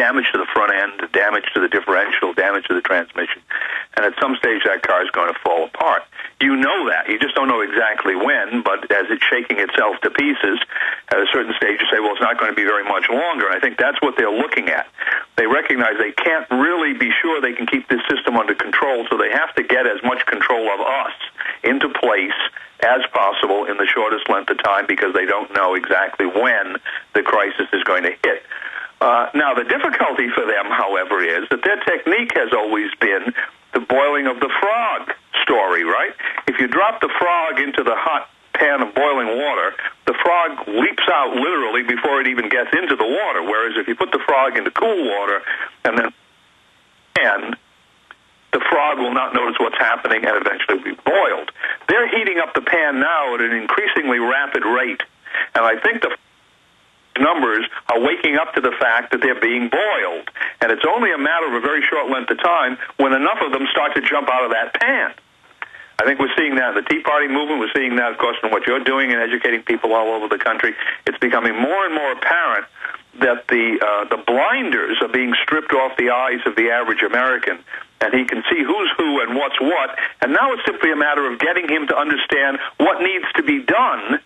damage to the front end, damage to the differential, damage to the transmission, and at some stage that car is going to fall apart. You know that. You just don't know exactly when, but as it's shaking itself to pieces, at a certain stage you say, well, it's not going to be very much longer, and I think that's what they're looking at. They recognize they can't really be sure they can keep this system under control, so they have to get as much control of us into place as possible in the shortest length of time, because they don't know exactly when the crisis is going to hit. Now, the difficulty for them, however, is that their technique has always been the boiling of the frog story, right? If you drop the frog into the hot pan of boiling water, the frog leaps out literally before it even gets into the water, whereas if you put the frog into cool water and then the frog will not notice what's happening and eventually be boiled. They're heating up the pan now at an increasingly rapid rate, and I think the numbers are waking up to the fact that they're being boiled, and it's only a matter of a very short length of time when enough of them start to jump out of that pan. I think we're seeing that in the Tea Party movement. We're seeing that, of course, in what you're doing and educating people all over the country. It's becoming more and more apparent that the blinders are being stripped off the eyes of the average American, and he can see who's who and what's what, and now it's simply a matter of getting him to understand what needs to be done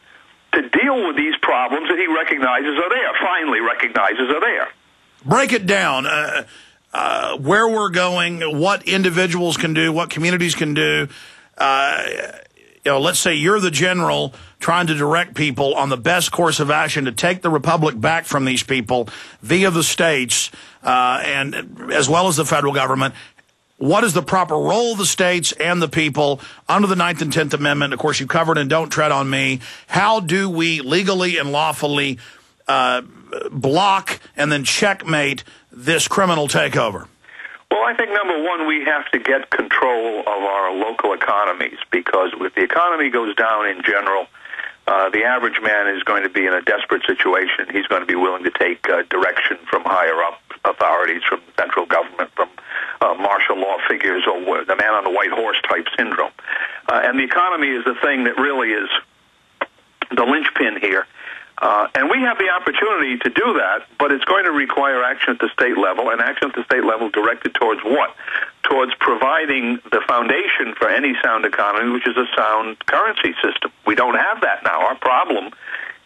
to deal with these problems that he recognizes are there, finally recognizes are there. Break it down. Where we're going, what individuals can do, what communities can do. Let's say you're the general trying to direct people on the best course of action to take the republic back from these people via the states and as well as the federal government. What is the proper role of the states and the people under the 9th and 10th Amendment? Of course, you covered in Don't Tread on Me. How do we legally and lawfully block and then checkmate this criminal takeover? Well, I think, number one, we have to get control of our local economies, because if the economy goes down in general, the average man is going to be in a desperate situation. He's going to be willing to take direction from higher-up authorities, from the central government, from martial law figures, or the man on the white horse type syndrome. And the economy is the thing that really is the linchpin here. And we have the opportunity to do that, but it's going to require action at the state level, and action at the state level directed towards what? Towards providing the foundation for any sound economy, which is a sound currency system. We don't have that now. Our problem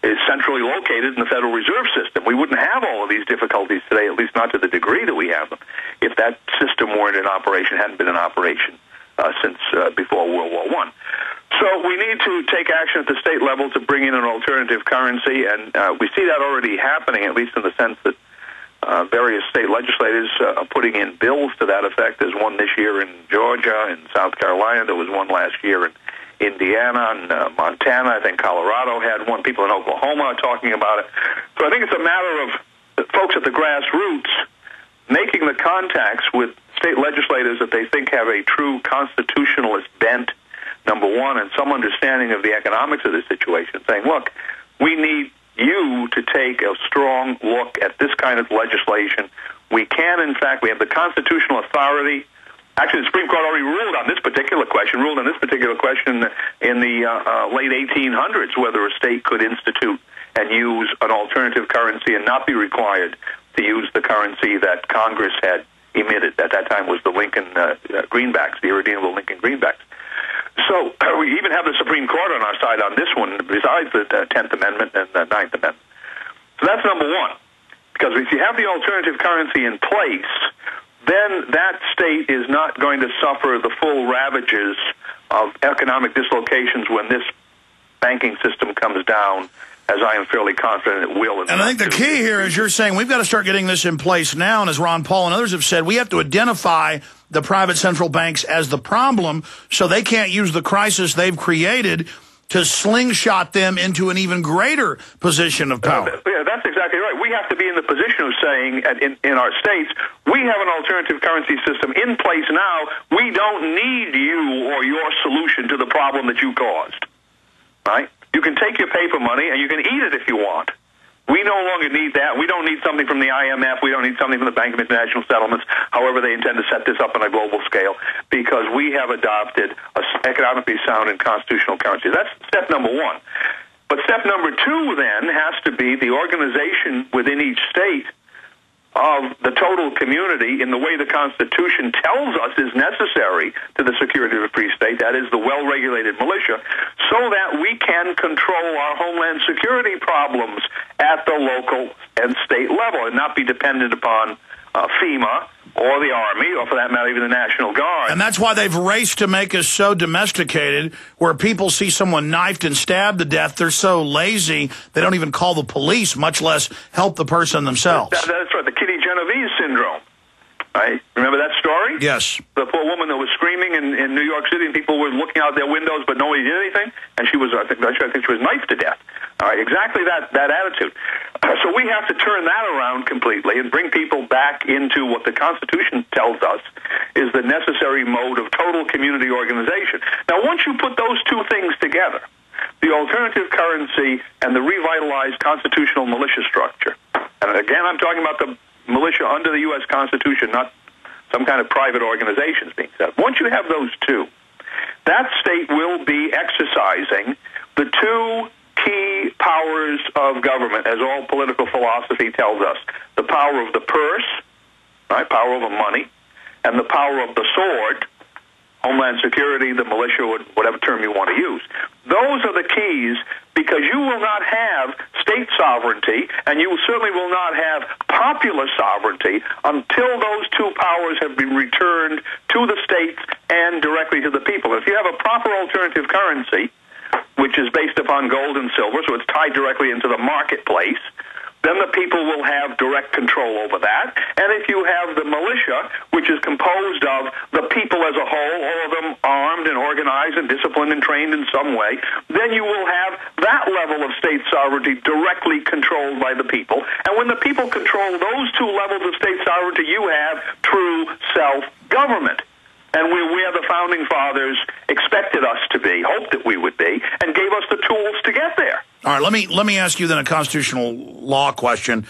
is centrally located in the Federal Reserve System. We wouldn't have all of these difficulties today, at least not to the degree that we have them, if that system weren't in operation, hadn't been in operation since before World War I. So we need to take action at the state level to bring in an alternative currency, and we see that already happening, at least in the sense that various state legislators are putting in bills to that effect. There's one this year in Georgia, in South Carolina. There was one last year in Indiana and Montana. I think Colorado had one. People in Oklahoma are talking about it. So I think it's a matter of folks at the grassroots making the contacts with state legislators that they think have a true constitutionalist bent, number one, and some understanding of the economics of the situation, saying, look, we need you to take a strong look at this kind of legislation. We can, in fact, we have the constitutional authority. Actually, the Supreme Court already ruled on this particular question in the late 1800s, whether a state could institute and use an alternative currency and not be required to use the currency that Congress had emitted. At that time was the Lincoln greenbacks, the irredeemable Lincoln greenbacks. So we even have the Supreme Court on our side on this one, besides the 10th Amendment and the 9th Amendment. So that's number one. Because if you have the alternative currency in place, then that state is not going to suffer the full ravages of economic dislocations when this banking system comes down, as I am fairly confident it will. And I think the key here is you're saying we've got to start getting this in place now, and as Ron Paul and others have said, we have to identify the private central banks as the problem so they can't use the crisis they've created to slingshot them into an even greater position of power. Yeah, that's exactly right. We have to be in the position of saying in our states, we have an alternative currency system in place now. We don't need you or your solution to the problem that you caused. Right? You can take your paper money and you can eat it if you want. We no longer need that. We don't need something from the IMF. We don't need something from the Bank of International Settlements, however they intend to set this up on a global scale, because we have adopted an economically sound and constitutional currency. That's step number one. But step number two then has to be the organization within each state of the total community in the way the Constitution tells us is necessary to the security of a free state, that is the well-regulated militia, so that we can control our homeland security problems at the local and state level and not be dependent upon FEMA or the Army, or for that matter, even the National Guard. And that's why they've raced to make us so domesticated, where people see someone knifed and stabbed to death, they're so lazy, they don't even call the police, much less help the person themselves. That's right, the Kitty Genovese syndrome. Right? Remember that story? Yes. The poor woman that was screaming in New York City, and people were looking out their windows, but nobody did anything, and she was, I think she was knifed to death. All right, exactly that attitude. So we have to turn that around completely and bring people back into what the Constitution tells us is the necessary mode of total community organization. Now, once you put those two things together, the alternative currency and the revitalized constitutional militia structure, and again, I'm talking about the militia under the U.S. Constitution, not some kind of private organizations being set up. Once you have those two, that state will be exercising the two key powers of government, as all political philosophy tells us: the power of the purse, right, power over money, and the power of the sword, Homeland Security, the militia, whatever term you want to use. Those are the keys, because you will not have state sovereignty, and you certainly will not have popular sovereignty until those two powers have been returned to the states and directly to the people. If you have a proper alternative currency, which is based upon gold and silver, so it's tied directly into the marketplace, then the people will have direct control over that. And if you have the militia, which is composed of the people as a whole, all of them armed and organized and disciplined and trained in some way, then you will have that level of state sovereignty directly controlled by the people. And when the people control those two levels of state sovereignty, you have true self-government. And where the Founding Fathers expected us to be, hoped that we would be, and gave us the tools to get there. All right, let me ask you then a constitutional law question,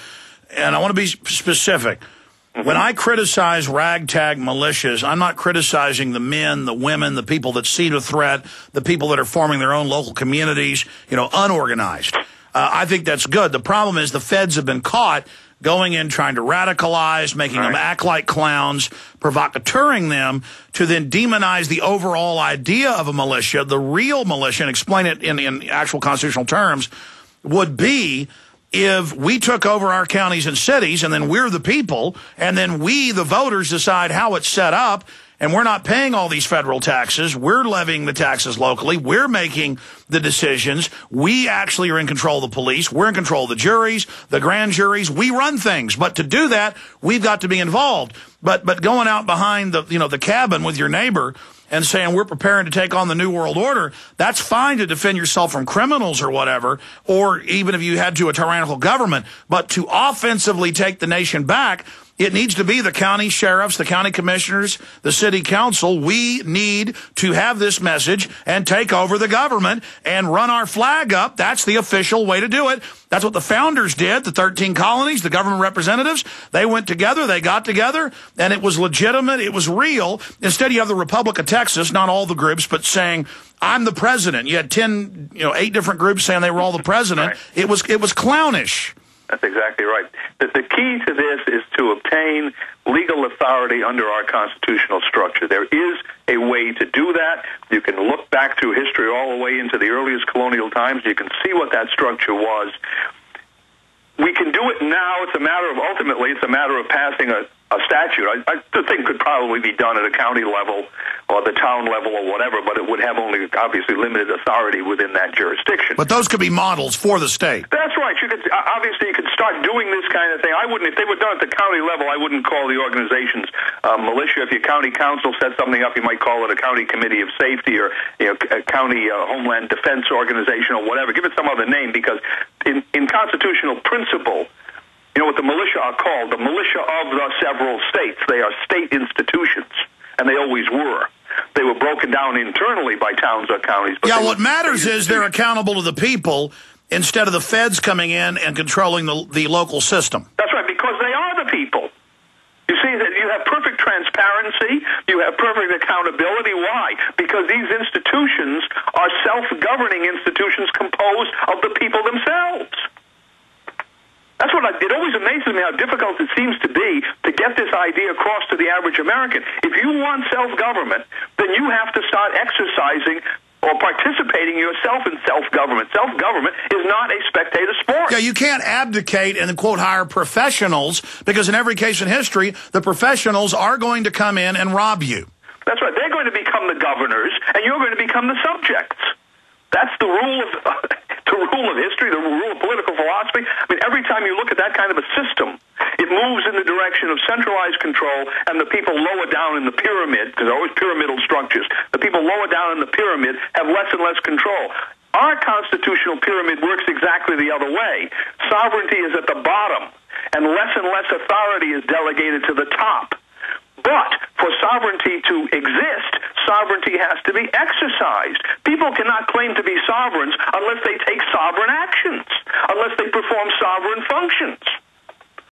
and I want to be specific. Mm-hmm. When I criticize ragtag militias, I'm not criticizing the men, the women, the people that see the threat, the people that are forming their own local communities, unorganized. I think that's good. The problem is the feds have been caught going in, trying to radicalize, making them act like clowns, provocateuring them to then demonize the overall idea of a militia. The real militia, and explain it in actual constitutional terms, would be if we took over our counties and cities, and then we're the people, and then we, the voters, decide how it's set up, and we're not paying all these federal taxes. We're levying the taxes locally. We're making the decisions. We actually are in control of the police. We're in control of the juries, the grand juries. We run things. But to do that, we've got to be involved. But going out behind the cabin with your neighbor and saying we're preparing to take on the New World Order, that's fine to defend yourself from criminals or whatever, or even if you had to a tyrannical government. But to offensively take the nation back, it needs to be the county sheriffs, the county commissioners, the city council. We need to have this message and take over the government and run our flag up. That's the official way to do it. That's what the founders did, the 13 colonies, the government representatives. They went together, they got together, and it was legitimate, it was real. Instead, you have the Republic of Texas, not all the groups, but saying, I'm the president. You had 8 different groups saying they were all the president. Right. It was clownish. That's exactly right. The key to this is to obtain legal authority under our constitutional structure. There is a way to do that. You can look back through history all the way into the earliest colonial times. You can see what that structure was. We can do it now. Ultimately, it's a matter of passing a statute. I think could probably be done at a county level or the town level or whatever, but it would have only obviously limited authority within that jurisdiction. But those could be models for the state. That's right. You could start doing this kind of thing. If they were done at the county level, I wouldn't call the organizations militia. If your county council set something up, you might call it a county committee of safety or a county homeland defense organization or whatever. Give it some other name, because in constitutional principle, what the militia are called, the militia of the several states. They are state institutions, and they always were. They were broken down internally by towns or counties. But what matters is they're accountable to the people instead of the feds coming in and controlling the local system. That's right, because they are the people. You see that you have perfect transparency, you have perfect accountability. Why? Because these institutions are self-governing institutions composed of the people themselves. That's what it always amazes me how difficult it seems to be to get this idea across to the average American. If you want self-government, then you have to start exercising or participating yourself in self-government. Self-government is not a spectator sport. Yeah, you can't abdicate and, quote, hire professionals, because in every case in history, the professionals are going to come in and rob you. That's right. They're going to become the governors, and you're going to become the subjects. That's the rule of history, the rule of political philosophy. I mean, every time you look at that kind of a system, it moves in the direction of centralized control, and the people lower down in the pyramid, because they're always pyramidal structures, the people lower down in the pyramid have less and less control. Our constitutional pyramid works exactly the other way. Sovereignty is at the bottom, and less authority is delegated to the top. But for sovereignty to exist, sovereignty has to be exercised. People cannot claim to be sovereigns unless they take sovereign actions, unless they perform sovereign functions.